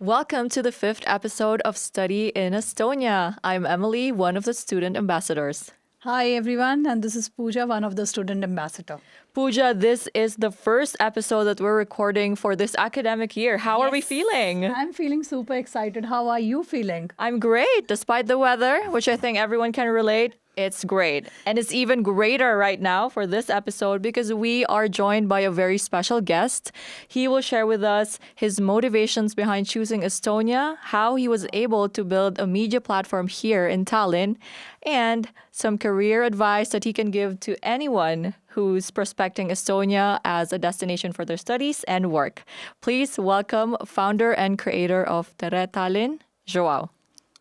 Welcome to the fifth episode of Study in Estonia. I'm Emily, one of the student ambassadors. Hi everyone, and this is Pooja, one of the student ambassador. Pooja, this is the first episode that we're recording for this academic year. How are we feeling? I'm feeling super excited. How are you feeling? I'm great, despite the weather, which I think everyone can relate. It's great. And it's even greater right now for this episode because we are joined by a very special guest. He will share with us his motivations behind choosing Estonia, how he was able to build a media platform here in Tallinn, and some career advice that he can give to anyone who's prospecting Estonia as a destination for their studies and work. Please welcome founder and creator of Teretalin, João.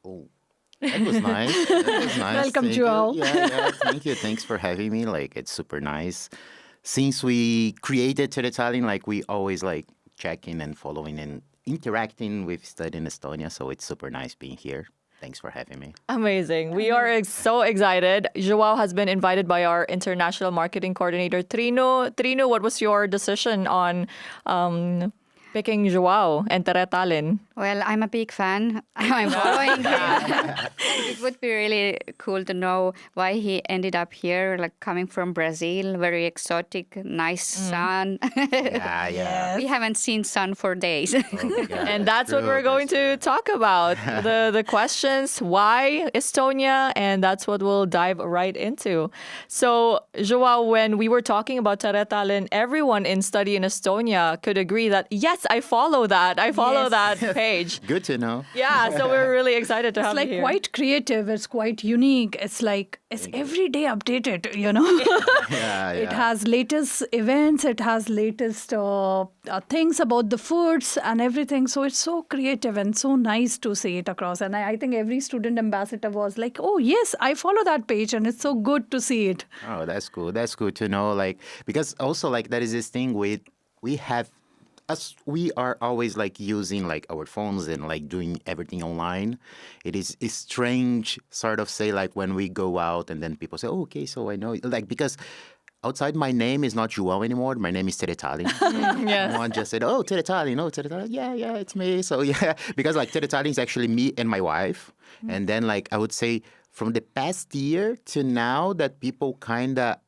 Oh. That was nice. That was nice. Welcome, Thank João. you. Yeah, thank you. Thanks for having me. It's super nice. Since we created Teretalin, we always checking and following and interacting with Study in Estonia. So it's super nice being here. Thanks for having me. Amazing. We are so excited. João has been invited by our international marketing coordinator, Trino. Trino, what was your decision on picking João and Teretalin? Well, I'm a big fan. I'm following him. It would be really cool to know why he ended up here, coming from Brazil, very exotic, nice sun. Yeah. We haven't seen sun for days. Oh, yeah, And that's what we're going to talk about. The questions, why Estonia, and that's what we'll dive right into. So, João, when we were talking about Teretalin, everyone in Study in Estonia could agree that, yes, I follow that. I follow that page. Good to know. Yeah, so we're really excited to have you It's here. quite creative. It's quite unique. It's every day updated, you know. Yeah. It has latest events. It has latest things about the foods and everything. So it's so creative and so nice to see it across. And I think every student ambassador was like, oh, yes, I follow that page. And it's so good to see it. Oh, that's cool. That's good to know. Because also there is this thing we have. As we are always using our phones and doing everything online, it's strange sort of say when we go out and then people say, oh, okay, so I know because outside my name is not João anymore. My name is Teretalin. Yes. Someone just said, oh, Teretalin, yeah, it's me. So yeah, because Teretalin is actually me and my wife. And then I would say from the past year to now that people kind of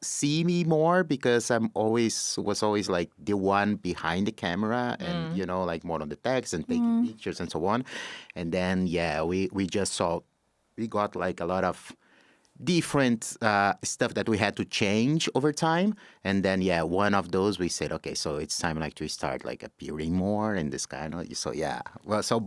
see me more because was always the one behind the camera and more on the text and taking pictures and so on. And then we just saw we got a lot of different stuff that we had to change over time. And then one of those we said, okay, so it's time to start appearing more in this kind of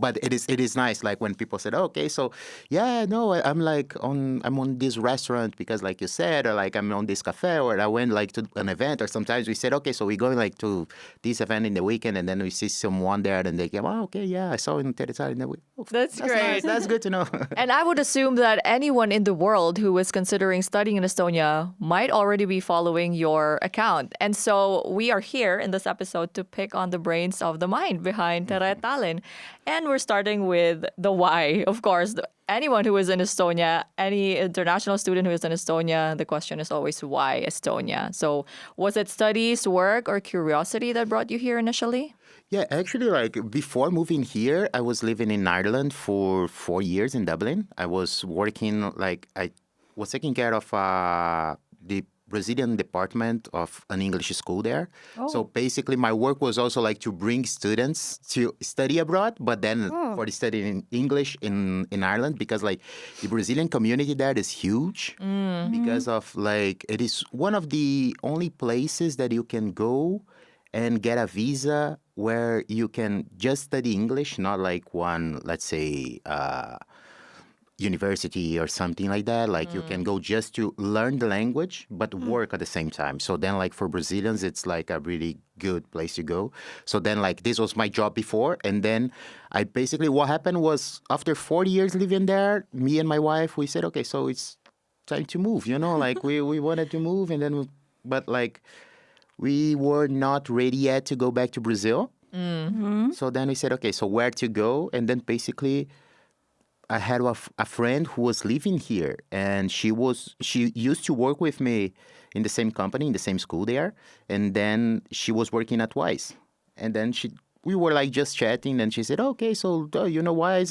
but it is nice when people said, oh, okay, so I'm I'm on this restaurant because you said, or I'm on this cafe, or I went to an event, or sometimes we said, okay, so we're going to this event in the weekend, and then we see someone there and they go, oh, okay, yeah, I saw in Teretalin in the week. That's great. Nice. That's good to know. And I would assume that anyone in the world who is considering studying in Estonia might already be following your account. And so we are here in this episode to pick on the brains of the mind behind Teretalin. And we're starting with the why. Of course, anyone who is in Estonia, any international student who is in Estonia, the question is always why Estonia? So was it studies, work, or curiosity that brought you here initially? Yeah, actually, before moving here, I was living in Ireland for 4 years in Dublin. I was working, I was taking care of the Brazilian department of an English school there. Oh. So basically, my work was also to bring students to study abroad, but then for the study in English in Ireland, because the Brazilian community there is huge because of it is one of the only places that you can go and get a visa where you can just study English, not one, let's say, university or something like that. You can go just to learn the language, but work at the same time. So then for Brazilians, it's a really good place to go. So then this was my job before. And then I basically, what happened was after 4 years living there, me and my wife, we said, okay, so it's time to move, we wanted to move. And then, but we were not ready yet to go back to Brazil. Mm-hmm. So then we said, okay, so where to go? And then basically I had a friend who was living here, and she used to work with me in the same company, in the same school there. And then she was working at Twice. And then we were like just chatting, and she said, "Okay, so you know why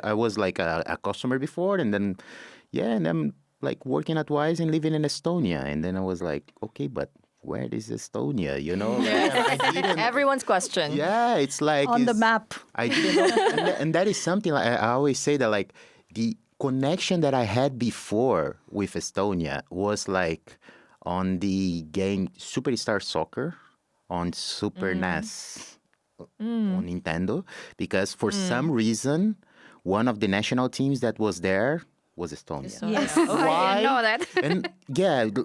I was like a customer before, and then and I'm like working at Wise and living in Estonia." And then I was like, "Okay, but where is Estonia?" You know, like, I didn't. Everyone's question. Yeah, it's like On the map. I didn't know, and that is something like, I always say that like the connection that I had before with Estonia was like on the game Superstar Soccer on Super NES on Nintendo, because for some reason one of the national teams that was there was Estonia. Yes. I didn't know that. And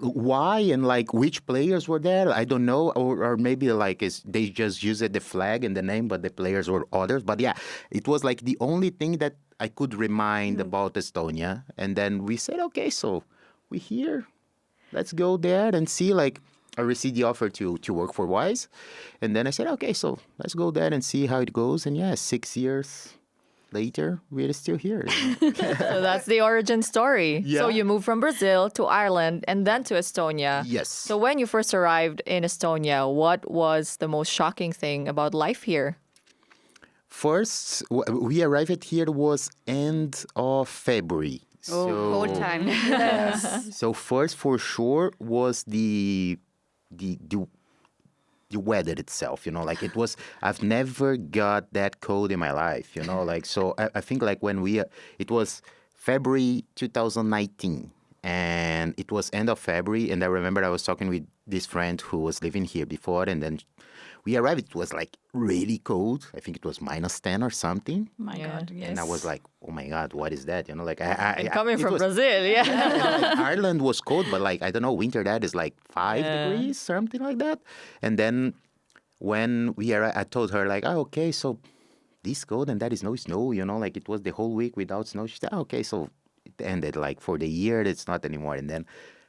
why and like which players were there? I don't know, or maybe like they just used the flag and the name, but the players were others. But yeah, it was like the only thing that I could remind about Estonia. And then we said, okay, so we're here. Let's go there and see. Like I received the offer to work for Wise, and then I said, okay, so let's go there and see how it goes. And 6 years later, we're still here. So that's the origin story. Yeah. So you moved from Brazil to Ireland and then to Estonia. Yes. So when you first arrived in Estonia, what was the most shocking thing about life here? First, we arrived here was end of February. Whole time. So first, for sure, was the weather itself. You know, like it was. I've never got that cold in my life. You know, like so. I think like when it was February 2019, and it was end of February, and I remember I was talking with this friend who was living here before, and then we arrived. It was like really cold. I think it was -10 or something. My God, yes. And I was like, oh my God, what is that? You know, like And coming it from was- Brazil, yeah. like, Ireland was cold, but like, I don't know, winter that is like 5 degrees, something like that. And then when I told her like, oh, okay, so this cold and that is no snow, you know, like it was the whole week without snow. She said, oh, okay, so it ended like for the year, it's not anymore. And then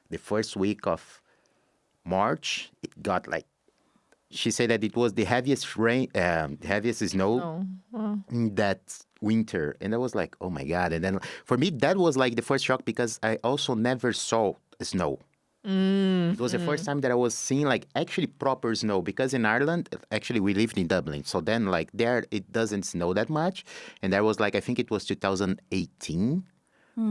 the first week of March, it got like, she said that it was the heaviest rain, heaviest snow that winter. And I was like, oh my God. And then for me, that was like the first shock because I also never saw snow. It was the first time that I was seeing like actually proper snow, because in Ireland, actually we lived in Dublin. So then like there, it doesn't snow that much. And there was like, I think it was 2018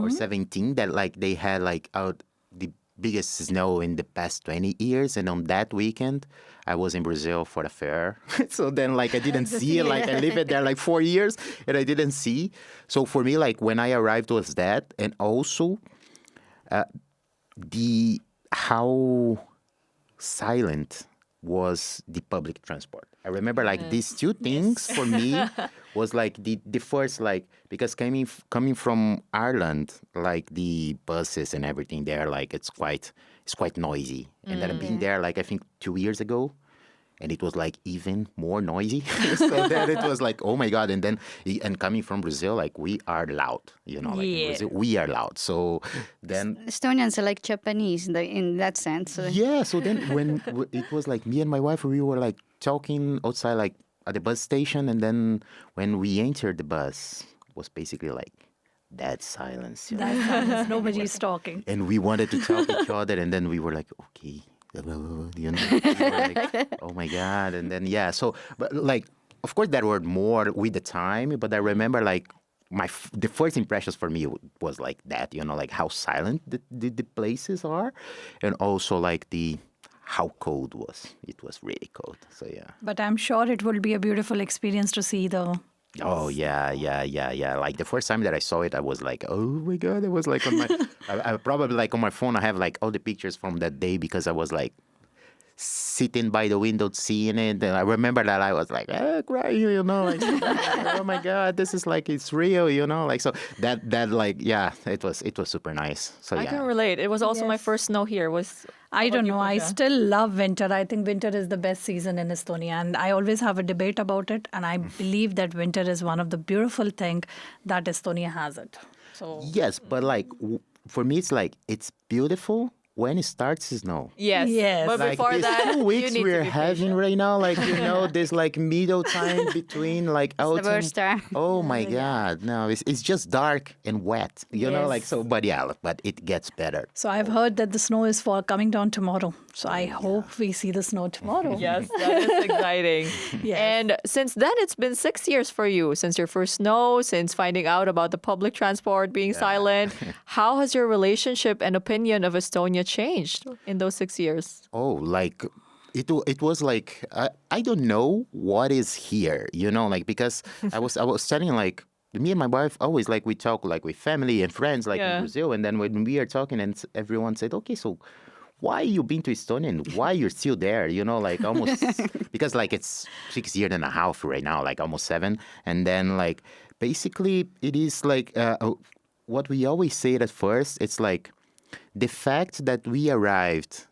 or 17 that like they had like out the biggest snow in the past 20 years. And on that weekend, I was in Brazil for a fair. So then like I didn't see it. Like I lived there like 4 years and I didn't see. So for me, like when I arrived was that. And also how silent was the public transport. I remember like these two things for me was like the first, like, because coming from Ireland, like the buses and everything there, like it's quite noisy. And then being there, like I think 2 years ago, and it was like even more noisy. So then it was like, oh my God. And then, and coming from Brazil, like we are loud, you know, like in Brazil, we are loud. So then. Estonians are like Japanese in that sense. Yeah. So then when it was like me and my wife, we were like talking outside, like at the bus station. And then when we entered the bus, it was basically like dead silence. You know? That sounds, nobody's talking. And we wanted to tell each other. And then we were like, okay. You know, we were like, oh my God. And then, so, but like, of course, there were more with the time, but I remember like the first impressions for me was like that, you know, like how silent the places are, and also like how cold was. It was really cold. So, yeah. But I'm sure it will be a beautiful experience to see the. Oh, yeah. Like the first time that I saw it, I was like, oh my God. I was like on my, I probably like on my phone, I have like all the pictures from that day because I was like sitting by the window seeing it. And I remember that I was like, crying, you know, like, oh my God, this is like, it's real, you know, like, so that like, it was super nice. So, I can relate. It was also my first snow here. I don't know. I still love winter. I think winter is the best season in Estonia. And I always have a debate about it. And I believe that winter is one of the beautiful things that Estonia has it. So yes, but like for me, it's like, it's beautiful, when it starts to snow. Yes. Yes. But Like before these that, 2 you weeks need to we're be having patient. right now, like this like middle time between like The autumn. worst time. Oh my God! No, it's just dark and wet. Like Yes. so. But yeah, but it gets better. So I've heard that the snow is coming down tomorrow. So I hope we see the snow tomorrow. Yes, that is exciting. Yes. And since then, it's been 6 years for you, since your first snow, since finding out about the public transport being silent. How has your relationship and opinion of Estonia changed in those 6 years? Oh, like it was like I don't know what is here, like because I was studying like me and my wife always like we talk like with family and friends like Yeah. in Brazil, and then when we are talking and everyone said, okay, so why you been to Estonia and why you're still there? Like almost because like it's 6 years and a half right now, like almost 7, and then like basically it is like what we always say at first. It's like the fact that we arrived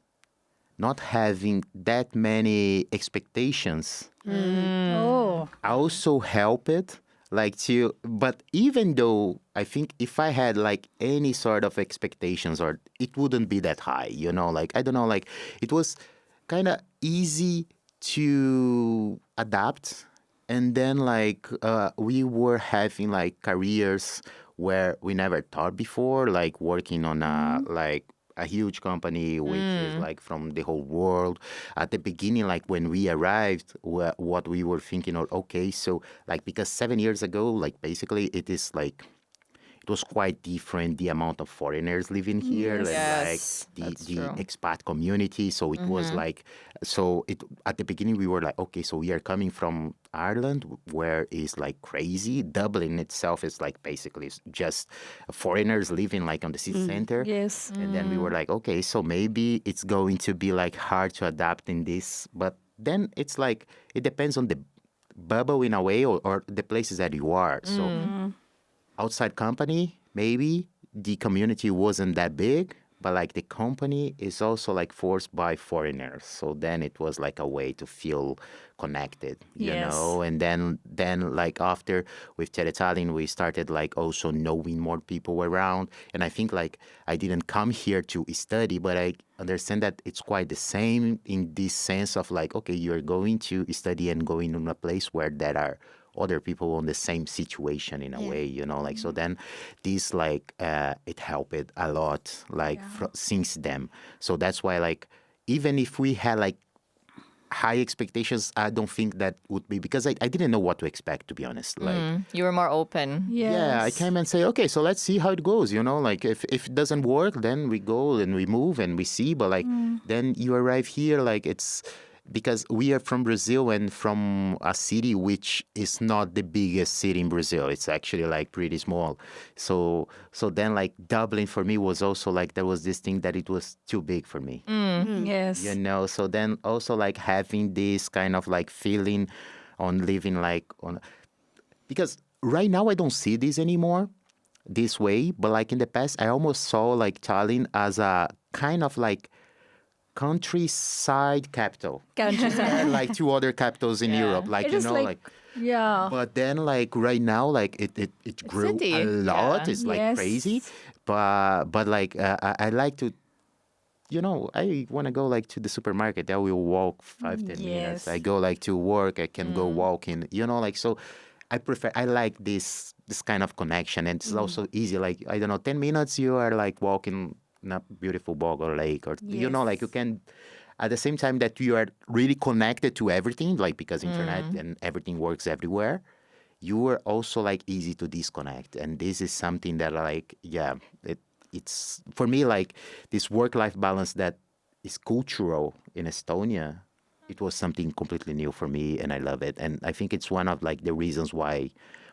not having that many expectations Oh. also help it like to, but even though I think if I had like any sort of expectations, or it wouldn't be that high, like I don't know, like it was kind of easy to adapt. And then like we were having like careers where we never thought before, like working on a huge company which is like from the whole world. At the beginning, like when we arrived, what we were thinking of, okay, so like because 7 years ago, like basically it is like it was quite different, the amount of foreigners living here, and Yes, like that's the true. expat community. So it was like, so it at the beginning we were like, okay, so we are coming from Ireland, where is like crazy. Dublin itself is like basically just foreigners living like on the city center. Yes. And then we were like, okay, so maybe it's going to be like hard to adapt in this. But then it's like, it depends on the bubble in a way, or the places that you are. So outside company, maybe the community wasn't that big, but like the company is also like forced by foreigners. So then it was like a way to feel connected, Yes. And then like after with Teretalin, we started like also knowing more people around. And I think like I didn't come here to study, but I understand that it's quite the same in this sense of like, okay, you're going to study and going in a place where there are other people on the same situation in a way, like, so then this like it helped a lot like since then. So that's why like even if we had like high expectations, I don't think that would be, because I didn't know what to expect, to be honest. Like You were more open. yeah, I came and say, okay, so let's see how it goes, like if it doesn't work, then we go and we move and we see. But like then you arrive here, like it's because we are from Brazil and from a city which is not the biggest city in Brazil. It's actually like pretty small. So then like Dublin for me was also like there was this thing that it was too big for me. Yes. So then also like having this kind of like feeling on living like on, because right now I don't see this anymore this way, but like in the past I almost saw like Tallinn as a kind of like countryside capital. Countryside. Like two other capitals in Europe, like It is like, yeah. but then like right now like it grew city. a lot. Yeah. It's like Yes. crazy, but like I like to, I want to go like to the supermarket. I will walk 5-10 minutes. Yes. I go like to work. I can go walking. Like so. I like this kind of connection, and it's also easy. Like I don't know, 10 minutes you are like walking in a beautiful bog or lake, or like you can. At the same time that you are really connected to everything, like because internet and everything works everywhere, you are also like easy to disconnect. And this is something that like, it's for me like this work-life balance that is cultural in Estonia. It was something completely new for me, and I love it. And I think it's one of like the reasons why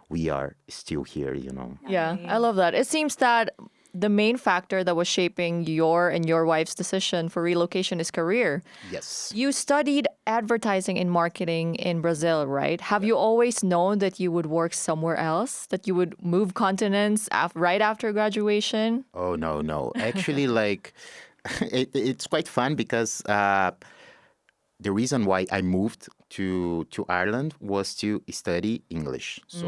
we are still here, Yeah, I love that. It seems that the main factor that was shaping your and your wife's decision for relocation is career. Yes. You studied advertising and marketing in Brazil, right? Have you always known that you would work somewhere else, that you would move continents right after graduation? Oh, no. Actually, like, it's quite fun because the reason why I moved to Ireland was to study English. So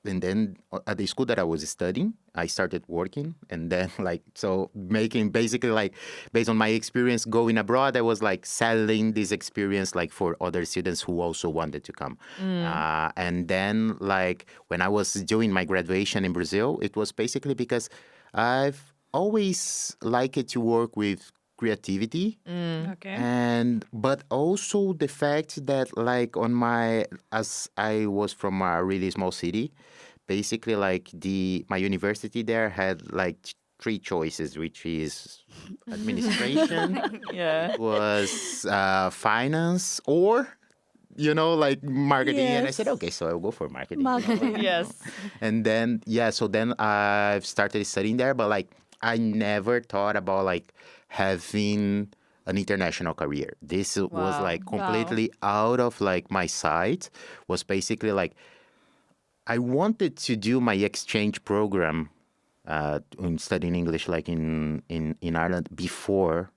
and then at the school that I was studying, I started working, and then like so making basically like based on my experience going abroad, I was like selling this experience like for other students who also wanted to come. And then like when I was doing my graduation in Brazil, it was basically because I've always liked to work with creativity. Okay. And but also the fact that like on my as I was from a really small city, basically like my university there had like three choices, which is administration, Yeah. was finance, or like marketing. And I Yes. said, okay, so I'll go for marketing. Marketing. Yes. And then so then I've started studying there, but like I never thought about like having an international career. This was Wow. like completely out of like my sight. Was basically like I wanted to do my exchange program in studying English like in Ireland before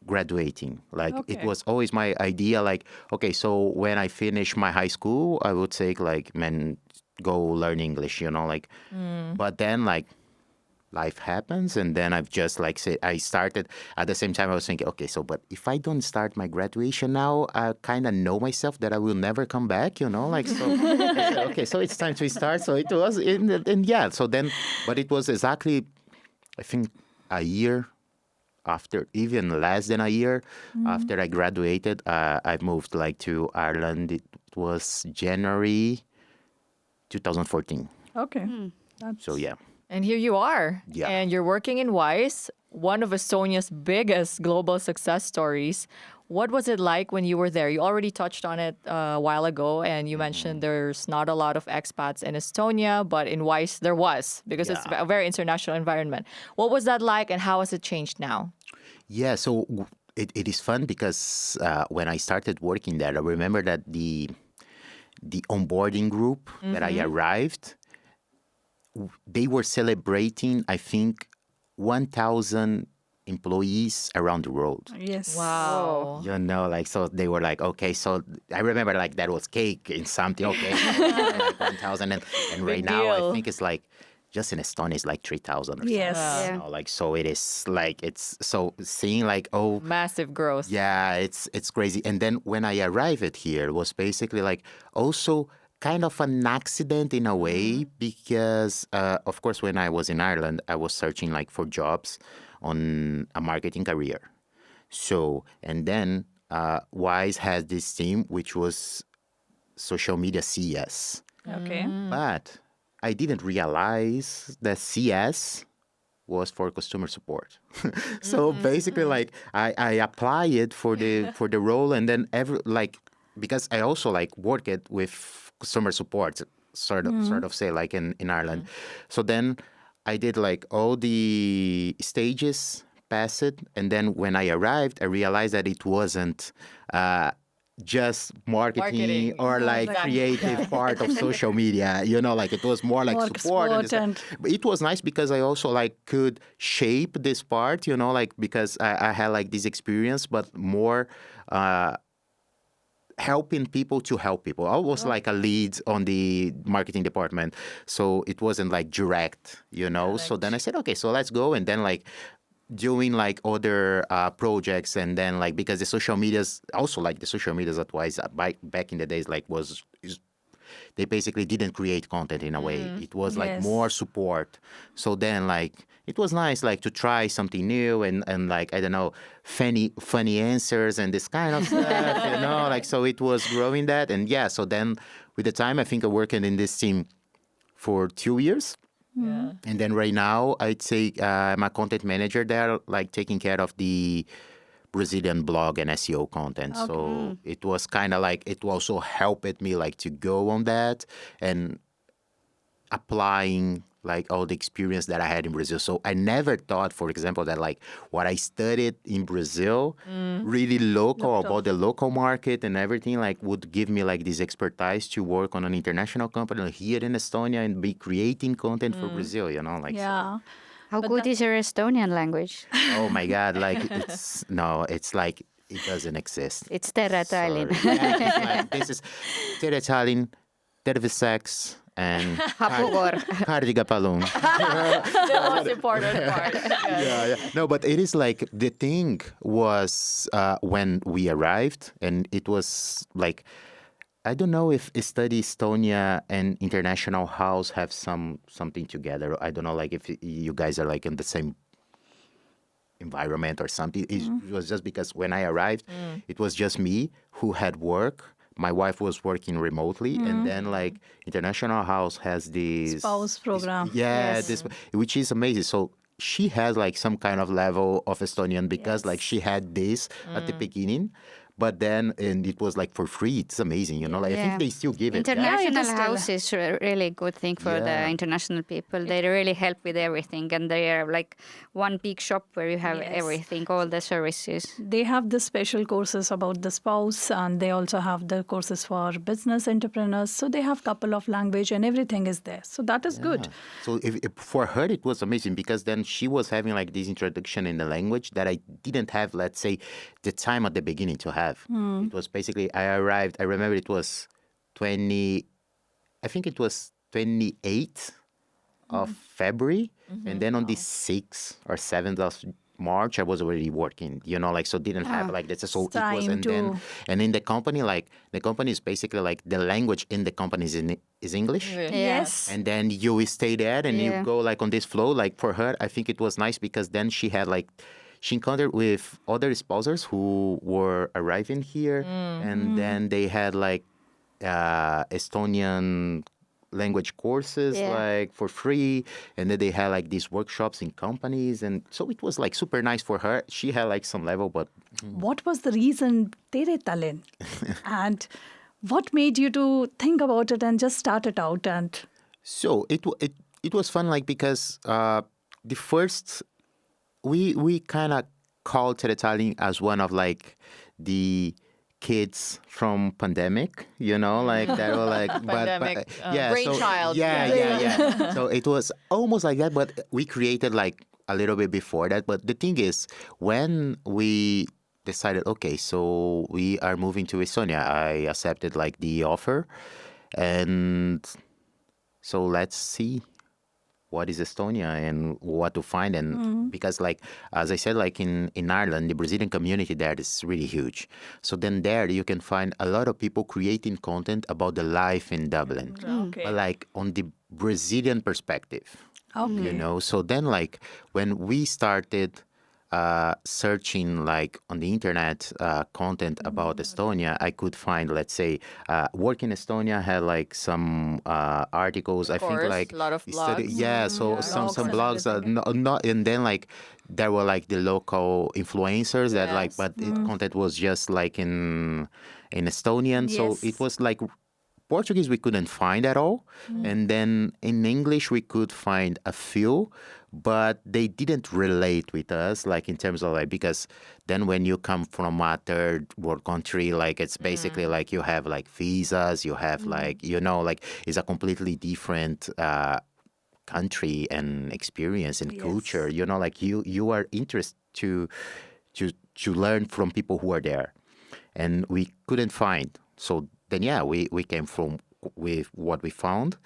graduating. Like it Okay. was always my idea like, okay, so when I finish my high school, I would take like go learn English, like but then like life happens, and then I've just like said I started at the same time. I was thinking, okay, so but if I don't start my graduation now, I kind of know myself that I will never come back, like so. I said, okay, so it's time to start. So it was, and yeah. So then, but it was exactly, I think, a year after, even less than a year after I graduated, I moved like to Ireland. It was January 2014. Okay. So yeah. And here you are. Yeah. And you're working in WISE, one of Estonia's biggest global success stories. What was it like when you were there? You already touched on it a while ago, and you mentioned there's not a lot of expats in Estonia, but in WISE there was, because it's Yeah. a very international environment. What was that like, and how has it changed now? Yeah, so it is fun because when I started working there, I remember that the onboarding group that I arrived, they were celebrating, I think, 1,000 employees around the world. Yes. Wow. Like, so they were like, okay, so I remember like that was cake in something, okay, like 1,000. And right now, deal. I think it's like, just in Estonia, it's like 3,000 or something. Yes. Yeah. Like, so it is like, it's so seeing like, oh, Massive growth. yeah, it's crazy. And then when I arrived here, it was basically like also kind of an accident in a way because, of course, when I was in Ireland, I was searching like for jobs on a marketing career. So, and then Wise has this team, which was social media CS. Okay. But I didn't realize that CS was for customer support. So basically, like I applied for the role, and then because I also like worked with customer support, sort of say like in Ireland. So then I did like all the stages, passed it, and then when I arrived, I realized that it wasn't just marketing or like Exactly. creative part of social media, like it was more like More support. and But it was nice because I also like could shape this part, like because I had like this experience, but more helping people to help people. I was like a lead on the marketing department, so it wasn't like direct, So then I said, okay, so let's go, and then like doing like other projects, and then like because the social medias also like the social medias that was back in the days like they basically didn't create content in a way. It was like Yes. more support. So then like it was nice like to try something new and like I don't know, funny answers and this kind of stuff, like so it was growing that. And yeah, so then with the time I think I worked in this team for 2 years. Yeah. And then right now, I'd say I'm a content manager there, like taking care of the Brazilian blog and SEO content. So it was kind of like, it also helped me like to go on that and applying like all the experience that I had in Brazil. So I never thought, for example, that like what I studied in Brazil, really local, about the local market and everything, like would give me like this expertise to work on an international company like, here in Estonia and be creating content for Brazil, like. yeah. How good is your Estonian language? Oh my God, like it's like it doesn't exist. It's Teretallinn. Sorry. Yeah, it's like, this is Teretallinn, tervesex and Hapugor. kardigapalung. The most important part. Yeah. No, but it is like the thing was when we arrived, and it was like, I don't know if Study Estonia and International House have something together. I don't know, like if you guys are like in the same environment or something. It was just because when I arrived, it was just me who had work. My wife was working remotely, and then like International House has this Spouse program. this, which is amazing. So she has like some kind of level of Estonian because like she had this at the beginning. But then, and it was like for free. It's amazing, you know. Like I think they still give it. International still- House is a really good thing for the Yeah. international people. They really help with everything, and they are like one big shop where you have Yes. everything, all the services. They have the special courses about the spouse, and they also have the courses for business entrepreneurs. So they have couple of language and everything is there. So that is good. So if for her, it was amazing because then she was having like this introduction in the language that I didn't have, let's say, the time at the beginning to have. It was basically, I arrived, I remember it was 28th of February. And then on the 6th or 7th of March, I was already working, you know, like, so didn't have like this. So it was, Time and then, to- and in the company, like, the company is basically like the language in the company is English. Yes. And then you stay there and you go like on this flow. Like for her, I think it was nice because then she had like, she encountered with other spouses who were arriving here. And then they had like Estonian language courses like for free. And then they had like these workshops in companies. And so it was like super nice for her. She had like some level, but What was the reason Teretallinn? And what made you to think about it and just start it out? And so it was fun, like because the first we kind of called Teretalin as one of like the kids from pandemic, you know, like that were like Pandemic, yeah, brainchild. So, yeah. So it was almost like that, but we created like a little bit before that. But the thing is, when we decided, okay, so we are moving to Estonia, I accepted like the offer, and so let's see what is Estonia and what to find. And because like, as I said, like in Ireland, the Brazilian community there is really huge. So then there you can find a lot of people creating content about the life in Dublin, Okay. but like on the Brazilian perspective, Okay. you know? So then like when we started searching like on the internet content about Estonia, I could find, let's say, Work in Estonia had like some articles. I think course, like a lot of blogs. Yeah, so some blogs. Not, and then like there were like the local influencers that like, but content was just like in Estonian. So Yes. it was like Portuguese we couldn't find at all. And then in English we could find a few, but they didn't relate with us, like in terms of like, because then when you come from a third world country, like it's basically like you have like visas, you have like, you know, like it's a completely different country and experience and culture, you know, like you are interested to learn from people who are there. And we couldn't find. So then, yeah, we came from with what we found.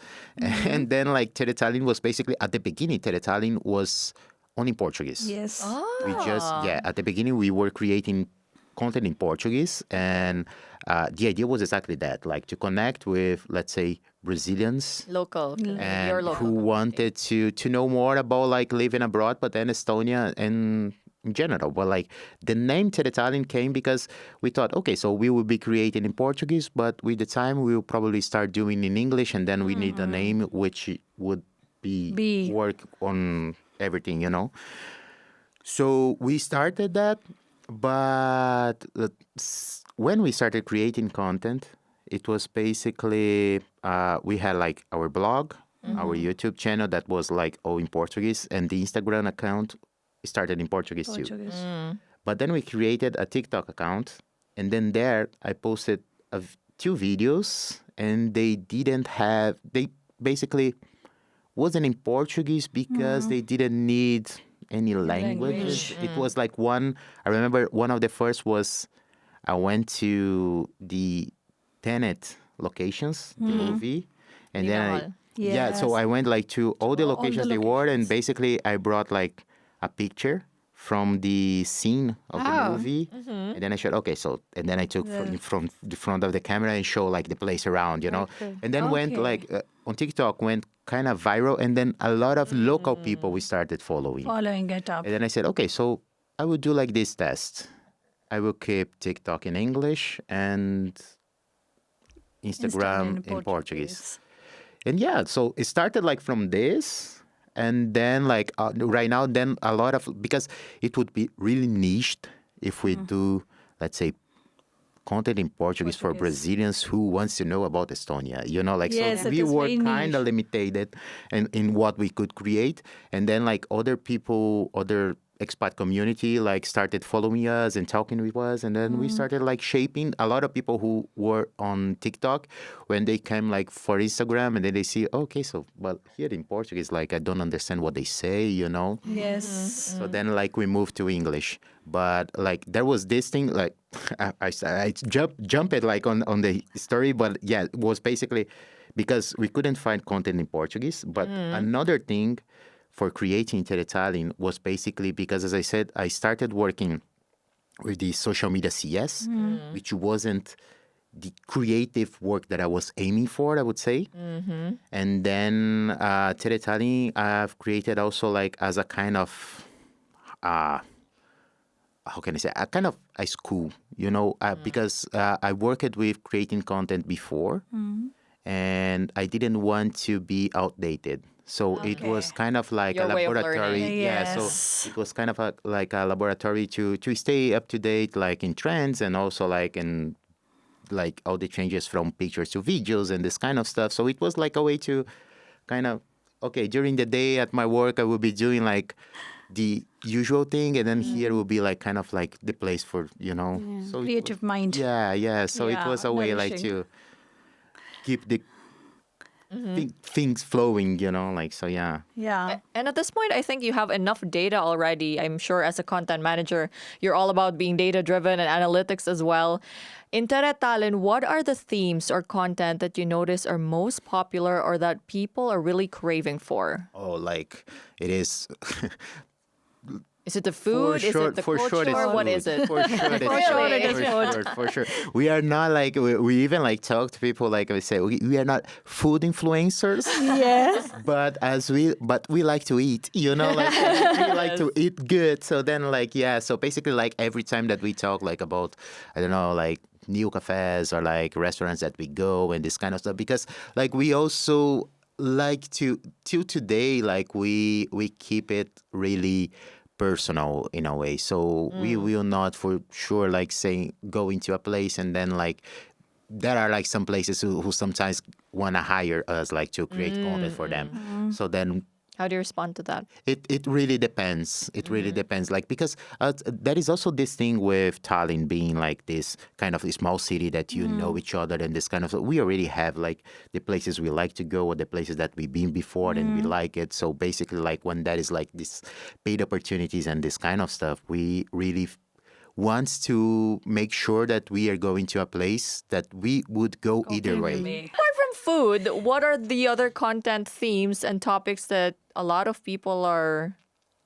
And then like Teretalin was basically, at the beginning, Teretalin was only Portuguese. Yes. We just, at the beginning, we were creating content in Portuguese. And the idea was exactly that, like to connect with, let's say, Brazilians Local. Your and local. who wanted to know more about like living abroad, but then Estonia and in general. But like the name Teretalin came because we thought, okay, so we will be creating in Portuguese, but with the time we will probably start doing in English, and then we need a name which would be work on everything, you know. So we started that, but when we started creating content, it was basically we had like our blog, our YouTube channel that was like all in Portuguese, and the Instagram account started in Portuguese too. But then we created a TikTok account, and then there I posted 2 videos, and they basically wasn't in Portuguese because they didn't need any language. It was like I remember one of the first was I went to the Tenet locations, the movie. And then Minamahal. so I went like to all the all the locations they were, and basically I brought like a picture from the scene of the Oh. movie, and then I showed and then I took from the front of the camera and show like the place around, and then went Okay. like on TikTok went kind of viral, and then a lot of local people we started following, Following it up. and then I said, okay, so I will do like this test. I will keep TikTok in English and Instagram in Portuguese. And so it started like from this, and then like right now, then a lot of, because it would be really niched if we do, let's say, content in Portuguese for Brazilians who wants to know about Estonia, like, Yes, so it we is were very kind of niche. limited in what we could create. And then like other people, other expat community like started following us and talking with us, and then we started like shaping a lot of people who were on TikTok when they came like for Instagram, and then they see, okay, so well here in Portuguese, like I don't understand what they say, Yes. so then like we moved to English. But like there was this thing like I jumped it like on the story, but yeah, it was basically because we couldn't find content in Portuguese. But another thing for creating Teretallinn was basically because, as I said, I started working with the social media CS, which wasn't the creative work that I was aiming for, I would say. And then Teretallinn I've created also like as a kind of, how can I say, a kind of a school, because I worked with creating content before, and I didn't want to be outdated. So it was kind of like Your a way of laboratory. learning. Yeah, Yes. so it was kind of like a laboratory to stay up to date, like in trends, and also like in like all the changes from pictures to videos and this kind of stuff. So it was like a way to kind of, okay, during the day at my work, I will be doing like the usual thing, and then here will be like kind of like the place for, so Creative mind. yeah. So it Yeah, was a way like nourishing. to keep the things flowing, like, so yeah. Yeah. And at this point, I think you have enough data already. I'm sure as a content manager, you're all about being data driven and analytics as well. In Teretalin, what are the themes or content that you notice are most popular or that people are really craving for? Oh, like it is. Is it the food? Is it the culture? it's What food. is it? For sure, it's For food. sure it is For sure. We are not like we even like talk to people like we say we are not food influencers. Yes. But we like to eat, like we like to eat good. So then like so basically like every time that we talk like about, I don't know, like new cafes or like restaurants that we go and this kind of stuff, because like we also like to till today like we keep it really personal in a way. So we will not for sure like saying go into a place and then like there are like some places who sometimes want to hire us like to create content for them. So then How do you respond to that? it really depends. It really depends. Like because there is also this thing with Tallinn being like this kind of a small city that you know each other and this kind of. We already have like the places we like to go or the places that we've been before and we like it. So basically, like when there is like this paid opportunities and this kind of stuff, we really wants to make sure that we are going to a place that we would go either way. Apart from food, what are the other content themes and topics that a lot of people are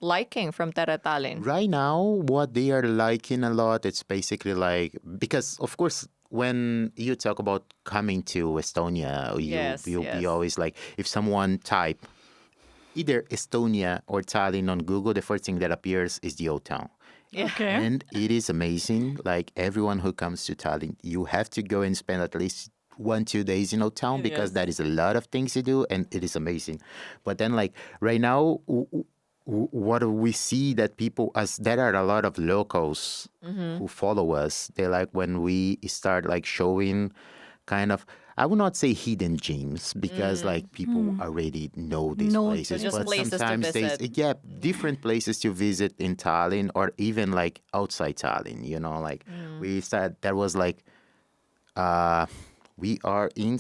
liking from Teretalin? Right now, what they are liking a lot, it's basically like, because of course, when you talk about coming to Estonia, you'll be always like, if someone type either Estonia or Tallinn on Google, the first thing that appears is the old town. Okay. And it is amazing. Like everyone who comes to Tallinn, you have to go and spend at least 1-2 days in old town because that is a lot of things to do and it is amazing. But then like right now, what we see that people, as there are a lot of locals who follow us, they like when we start like showing kind of, I would not say hidden gems because like people already know these places, Just but places to sometimes visit. different places to visit in Tallinn or even like outside Tallinn, like we started, there was like, we are in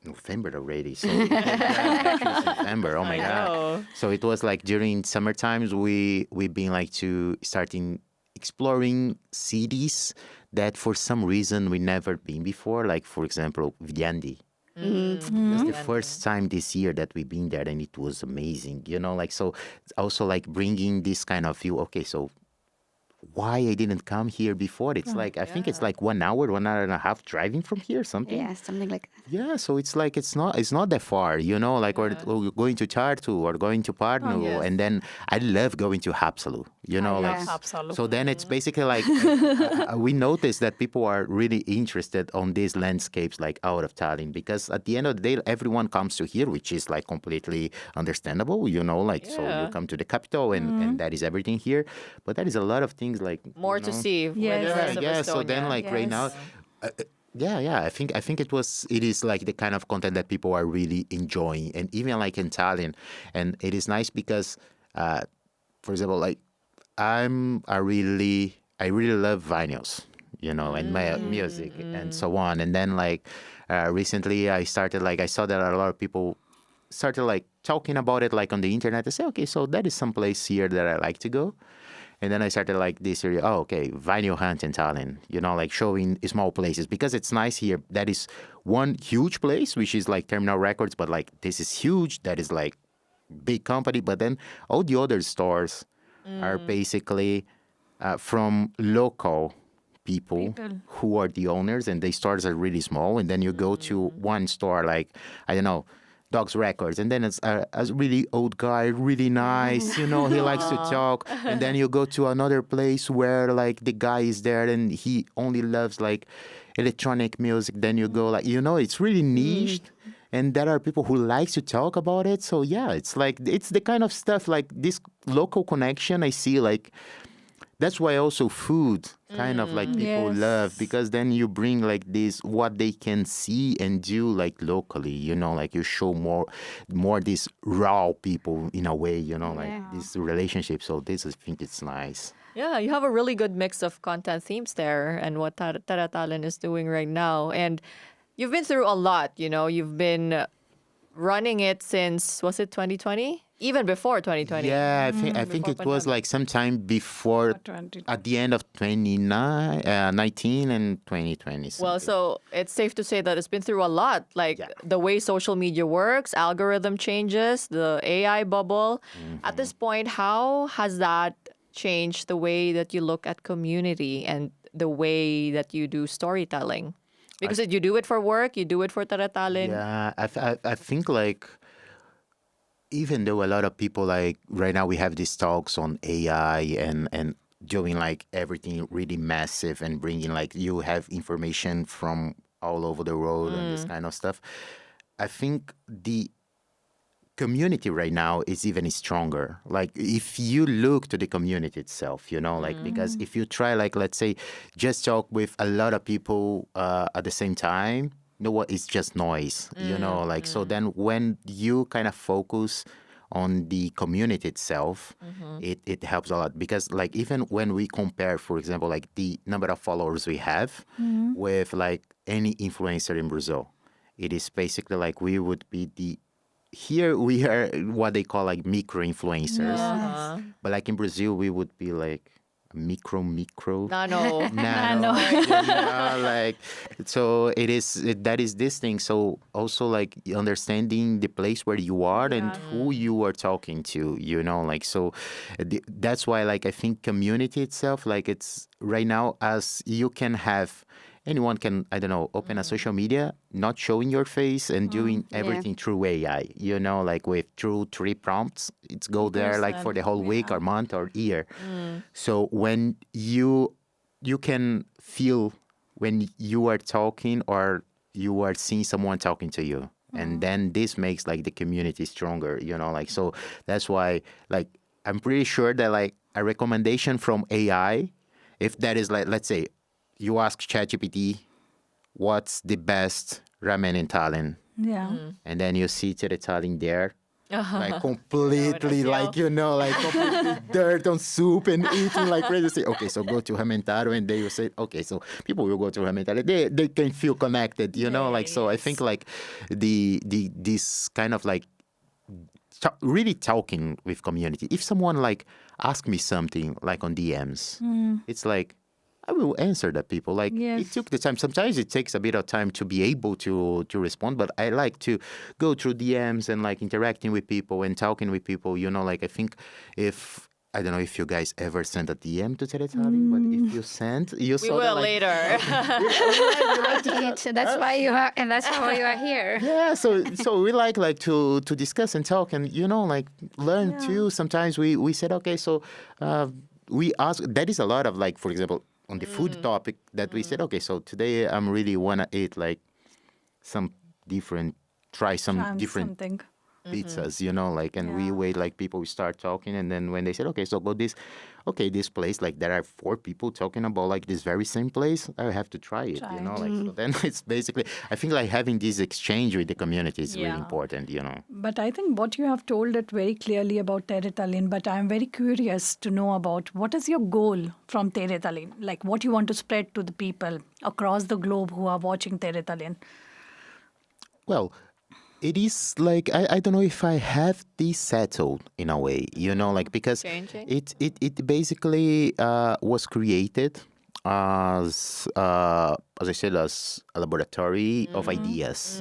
November already, so actually September. Oh my god! So it was like during summer times we've been like to starting exploring cities that for some reason we never been before. Like, for example, Viljandi. It was the first time this year that we've been there, and it was amazing. Like, so it's also like bringing this kind of view. Okay, so why I didn't come here before? It's like, I think it's like 1 hour, 1 hour and a half driving from here, something. Yeah, something like that. Yeah, so it's like it's not that far, like we're going to Tartu or going to Pärnu, and then I love going to Haapsalu, like Haapsalu. so then it's basically like we noticed that people are really interested on these landscapes like out of Tallinn, because at the end of the day everyone comes to here, which is like completely understandable, like so you come to the capital and that is everything here, but there is a lot of things like More to see. with Yes. the rest of yeah. So then, Estonia. like right now, I think it is like the kind of content that people are really enjoying, and even like in Tallinn, and it is nice because, for example, like I really love vinyls, and my music and so on, and then like recently I started like I saw that a lot of people started like talking about it like on the internet. I say, okay, so that is some place here that I like to go. And then I started like this area, vinyl hunt in Tallinn, like showing small places, because it's nice here. That is one huge place, which is like Terminal Records, but like this is huge. That is like big company. But then all the other stores are basically from local people who are the owners, and the stores are really small. And then you go to one store, like, I don't know, Dog's Records, and then it's a really old guy, really nice, he likes to talk. And then you go to another place where like the guy is there and he only loves like electronic music. Then you go like, it's really niche, and there are people who like to talk about it. So yeah, it's like, it's the kind of stuff like this local connection I see. Like, that's why also food kind of like people love, because then you bring like this, what they can see and do like locally, like you show more these raw people in a way, like this relationship. So this, I think it's nice. Yeah, you have a really good mix of content themes there and what Teretalin is doing right now. And you've been through a lot, you've been running it since, was it 2020? Even before 2020. Yeah, I think it was like sometime before, at the end of 2019 and 2020. Well, so it's safe to say that it's been through a lot, like the way social media works, algorithm changes, the AI bubble. At this point, how has that changed the way that you look at community and the way that you do storytelling? Because you do it for work, you do it for Teretalin. Yeah, I think like, even though a lot of people like right now we have these talks on AI and doing like everything really massive and bringing like you have information from all over the world and this kind of stuff. I think the community right now is even stronger. Like if you look to the community itself, like because if you try like, let's say, just talk with a lot of people at the same time, what, it's just noise, like, so then when you kind of focus on the community itself, it helps a lot, because like even when we compare, for example, like the number of followers we have with like any influencer in Brazil, it is basically like we would be here we are what they call like micro influencers, but like in Brazil we would be like micro Nano. like, so that is this thing. So also like understanding the place where you are and who you are talking to, like, so that's why like I think community itself, like it's right now, as you can have, anyone can, I don't know, open a social media, not showing your face and doing everything through AI, like through 3 prompts, it's go there like for the whole week or month or year. So when you can feel when you are talking or you are seeing someone talking to you, and then this makes like the community stronger, like, so that's why like I'm pretty sure that like a recommendation from AI, if that is like, let's say, you ask ChatGPT, what's the best ramen in Tallinn? Yeah. And then you see Teretalin there, like completely, like, like completely dirt on soup and eating like crazy. Say, okay, so go to Ramentaro, and they will say, okay, so people will go to Ramentaro. They can feel connected, like, so I think like this kind of like really talking with community. If someone like ask me something like on DMs, it's like, I will answer the people. Like Yes. it took the time. Sometimes it takes a bit of time to be able to respond, but I like to go through DMs and like interacting with people and talking with people. You know, like I think if I don't know if you guys ever sent a DM to Teretallinn, but if you sent, you We saw will that, like, later. That's why you are, and that's how you are here. Yeah, so we like to discuss and talk and like learn too. Sometimes we said okay, so we ask. That is a lot of like, for example, on the food topic that we said okay, so today I'm really wanna eat like some different, try some Try different something. pizzas, like, and we Yeah. wait, like people start talking, and then when they said, okay, so go this place, like there are 4 people talking about like this very same place, I have to try it, Try like, so then it's basically, I think like having this exchange with the community is really Yeah. important, But I think what you have told it very clearly about Teretallinn, but I'm very curious to know about what is your goal from Teretallinn? Like what you want to spread to the people across the globe who are watching Teretallinn? Well, it is like I don't know if I have this settled in a way, like because Changing? it basically was created as I said, as a laboratory of ideas.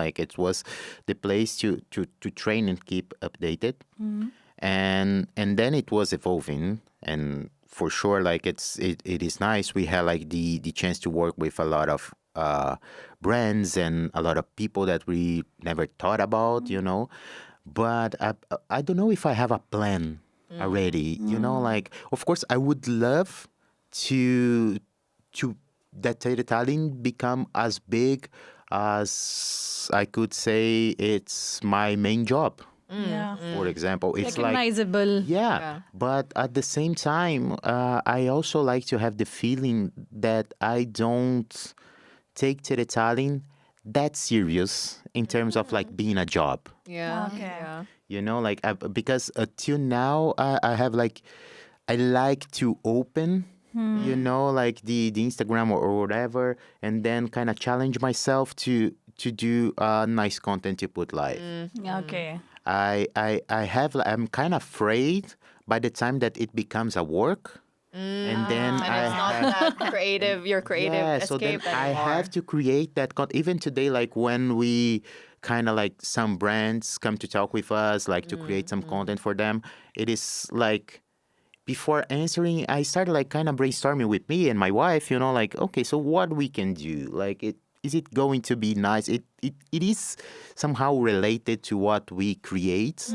Like it was the place to train and keep updated, and then it was evolving, and for sure, like it is nice. We had like the chance to work with a lot of brands and a lot of people that we never thought about, But I don't know if I have a plan already, Like, of course, I would love to that Teretallinn become as big as I could say it's my main job. Yeah. For example, it's like Recognizable. yeah, but at the same time, I also like to have the feeling that I don't take Teretallinn that serious in terms of like being a job. Yeah. Okay. Yeah. Like because till now I have like I like to open, like the Instagram or whatever, and then kind of challenge myself to do nice content to put live. Okay. I'm kind of afraid by the time that it becomes a work. And then And it's not that creative, your creative yeah, so then escape I anymore. have to create that even today, like when we kind of like some brands come to talk with us, like to create some content for them, it is like before answering, I started like kind of brainstorming with me and my wife, like, okay, so what we can do? Like is it going to be nice? It is somehow related to what we create.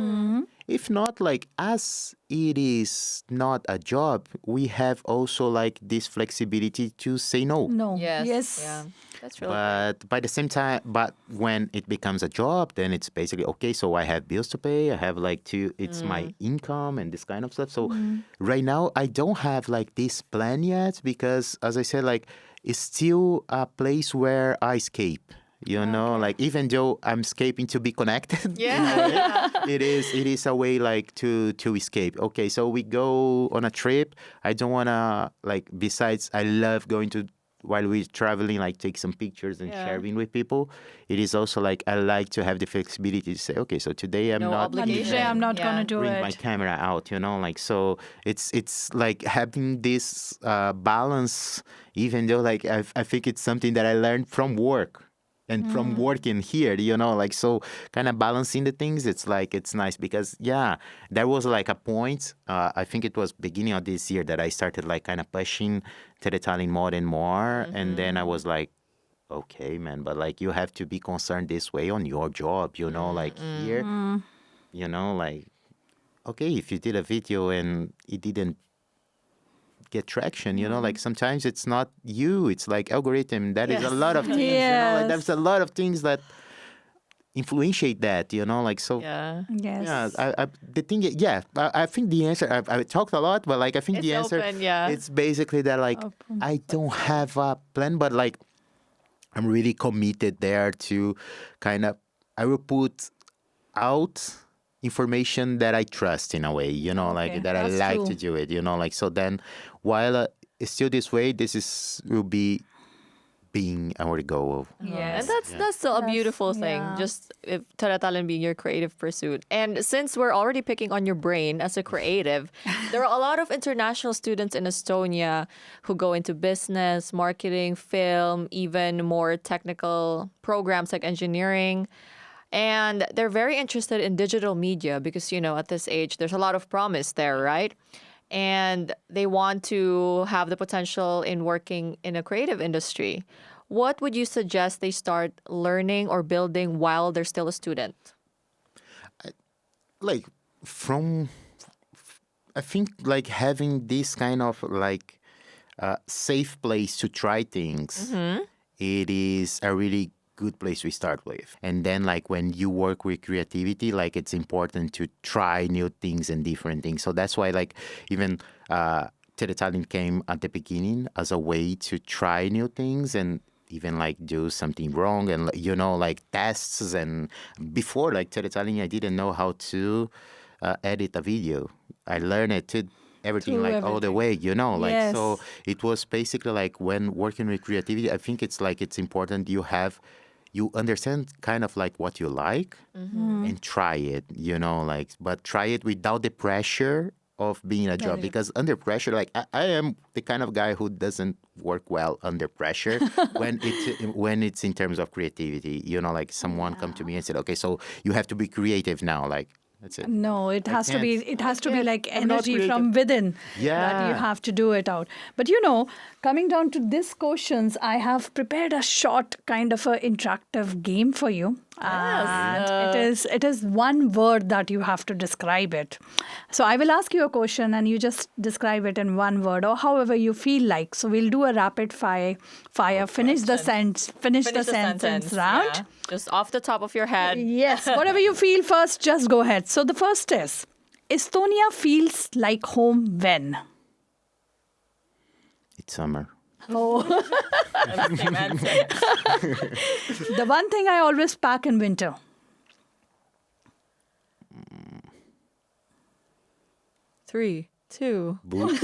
If not, like as it is not a job, we have also like this flexibility to say no. No. Yes. Yes. Yeah. That's really But by the same time, but when it becomes a job, then it's basically okay. So I have bills to pay. I have like it's my income and this kind of stuff. So right now I don't have like this plan yet because, as I said, like it's still a place where I escape. Like even though I'm escaping to be connected, Yeah. it is a way like to escape. Okay, so we go on a trip. I don't wanna like. Besides, I love going to while we're traveling, like take some pictures and Yeah. sharing with people. It is also like I like to have the flexibility to say, okay, so today I'm No not obligation. Today I'm not Yeah. gonna do bring my it. camera out, like so it's like having this balance, even though like I think it's something that I learned from work and from working here, like so kind of balancing the things. It's like it's nice because there was like a point, I think it was beginning of this year that I started like kind of pushing Teretalin more and more, and then I was like, okay, man, but like you have to be concerned this way on your job, like here, like okay, if you did a video and it didn't get traction, like sometimes it's not you, it's like algorithm. That is a lot of things, like Yes. there's a lot of things that influentiate that, like so. Yeah. Yes. Yeah, the thing, I think the answer. I talked a lot, but like I think It's the answer, open, yeah. it's basically that like I don't have a plan, but like I'm really committed there to kind of I will put out information that I trust in a way, like that I that's like true. to do it, like so then while it's still this way, will be being our goal. Yeah, and that's still a beautiful thing. yeah. Just if Teretalin being your creative pursuit. And since we're already picking on your brain as a creative, there are a lot of international students in Estonia who go into business, marketing, film, even more technical programs like engineering. And they're very interested in digital media because, at this age, there's a lot of promise there, right? And they want to have the potential in working in a creative industry. What would you suggest they start learning or building while they're still a student? Like I think like having this kind of like safe place to try things, it is a really good place to start with. And then like when you work with creativity, like it's important to try new things and different things. So that's why like even Teretalin came at the beginning as a way to try new things and even like do something wrong and like tests. And before like Teretalin, I didn't know how to edit a video. I learned it to everything Through like all the way, like Yes. so it was basically like when working with creativity, I think it's like it's important you understand kind of like what you like and try it, like but try it without the pressure of being a job because under pressure, like I am the kind of guy who doesn't work well under pressure when it's in terms of creativity, like someone come to me and said, okay, so you have to be creative now, like that's it. No, it has to be. can't. It has to be like I'm not energy from within. Yeah. That you have to do it out. But coming down to these questions, I have prepared a short kind of a interactive game for you. And it is one word that you have to describe it. So I will ask you a question and you just describe it in one word or however you feel like. So we'll do a rapid fire. Finish the sentence round. Yeah. Just off the top of your head. Yes, whatever you feel first, just go ahead. So the first is, Estonia feels like home when? It's summer. Oh, Same answer. the one thing I always pack in winter. Three, two. Boots.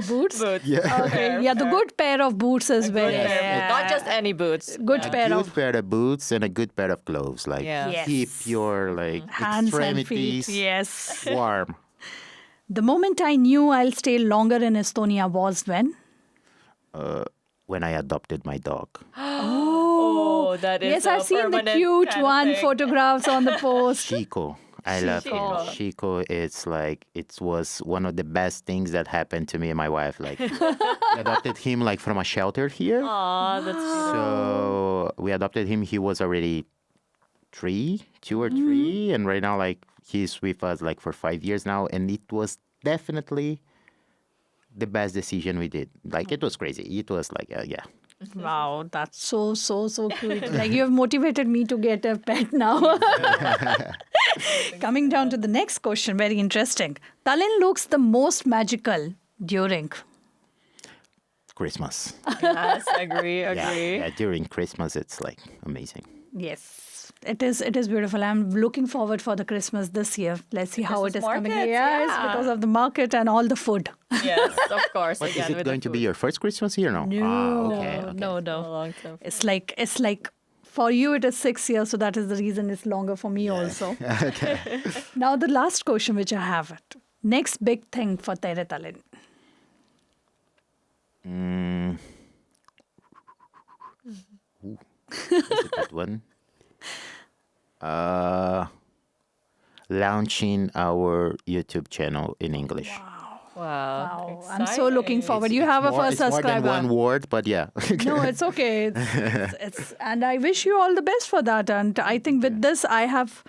Boots? Yeah. Okay, yeah, the good pair of boots as well. Yeah. Not just any boots. Good A pair good of pair of boots and a good pair of gloves, like Yeah. Yes. keep your like hands and extremities feet. Yes. warm. The moment I knew I'll stay longer in Estonia was when? When I adopted my dog. Oh, that is Yes, a I've seen the permanent cute kind of one thing. photographs on the post. Chico. I love him. Chico, it's like, it was one of the best things that happened to me and my wife. Like, we adopted him like from a shelter here. Aw, that's So we adopted him. He was already 2 or 3. And right now, like, he's with us like for 5 years now. And it was definitely the best decision we did. Like, it was crazy. It was like, yeah. Wow, that's so cute. Like you have motivated me to get a pet now. Coming down to the next question, very interesting. Tallinn looks the most magical during. Christmas. yes, agree. Yeah, during Christmas, it's like amazing. Yes, it is beautiful. I'm looking forward for the Christmas this year. Let's see how it is Christmas coming. markets, Yes, yeah. because of the market and all the food. Yes, of course. But again, is it with going the to be food. your first Christmas here? No. Okay. No. Long term. It's like for you it is 6 years, so that is the reason it's longer for me also. Now the last question which I have it. Next big thing for Teretallinn. That's a good one. Launching our YouTube channel in English. Wow. I'm so looking forward. You have a first It's more than subscriber. one word, but yeah. No, it's okay. It's and I wish you all the best for that. And I think with this, I have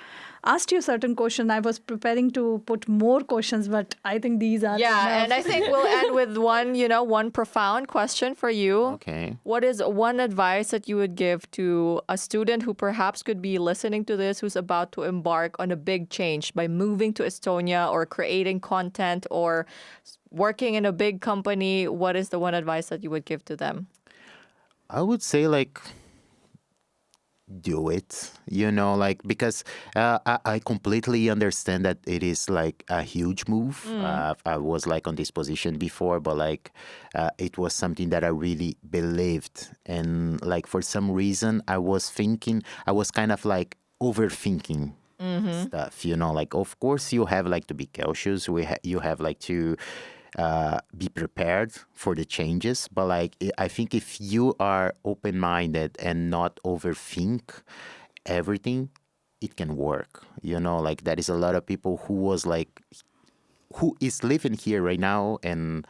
asked you certain questions. I was preparing to put more questions, but I think these are Yeah, enough. and I think we'll end with one profound question for you. Okay. What is one advice that you would give to a student who perhaps could be listening to this, who's about to embark on a big change by moving to Estonia or creating content or working in a big company? What is the one advice that you would give to them? I would say like do it, like, because I completely understand that it is like a huge move. I was like on this position before, but like it was something that I really believed. And like for some reason, I was kind of like overthinking stuff, like, of course you have like to be cautious. You have like to be prepared for the changes. But like, I think if you are open-minded and not overthink everything, it can work. Like there is a lot of people who is living here right now, and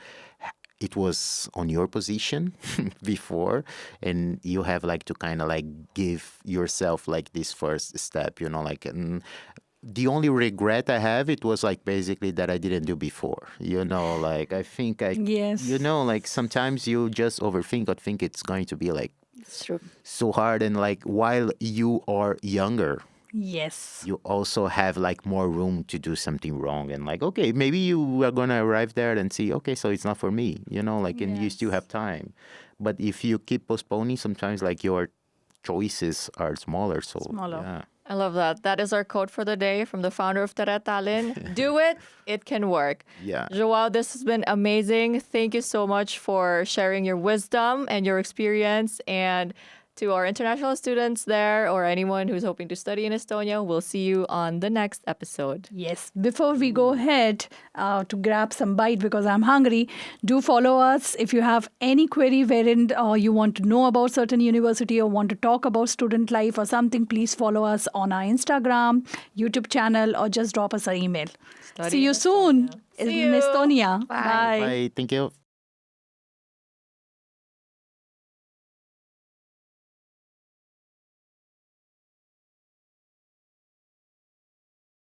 it was on your position before, and you have like to kind of like give yourself like this first step, like, and the only regret I have, it was like basically that I didn't do before, like I think Yes. like sometimes you just overthink or think it's going to be like It's true. so hard, and like while you are younger, Yes. you also have like more room to do something wrong, and like, okay, maybe you are going to arrive there and see, okay, so it's not for me, like, and you still have time. But if you keep postponing, sometimes like your choices are smaller. So Smaller. yeah. I love that. That is our quote for the day from the founder of Teretalinn. Do it, it can work. Yeah. João, this has been amazing. Thank you so much for sharing your wisdom and your experience. And to our international students there, or anyone who's hoping to study in Estonia, we'll see you on the next episode. Yes. Before we go ahead to grab some bite because I'm hungry, do follow us. If you have any query wherein you want to know about certain university or want to talk about student life or something, please follow us on our Instagram, YouTube channel, or just drop us an email. Study See you in soon Estonia. in See you. Estonia. Bye. Bye. Thank you.